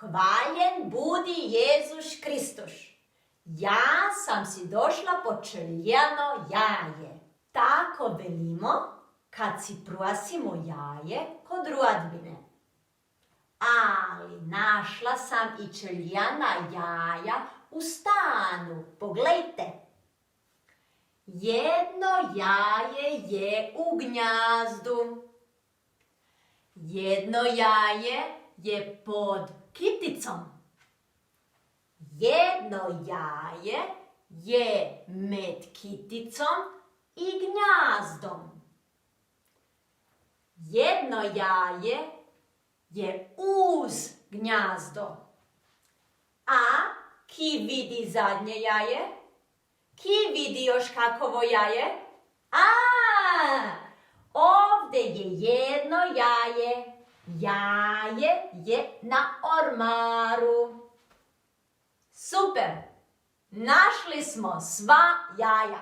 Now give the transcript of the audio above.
Hvaljen budi Jezus Kristus. Ja sam si došla po čeljano jaje. Tako velimo kad si proasimo jaje kod rodbine. Ali našla sam i čeljana jaja u stanu. Pogledajte. Jedno jaje je u gnjazdu. Jedno jaje je pod kiticom. Jedno jaje je med kiticom i gnjazdom. Jedno jaje je uz gnjazdo. A ki vidi zadnje jaje? Ki vidi još kakovo jaje? Ovdje je jedno jaje. Jaje je na ormaru. Super! Našli smo sva jaja.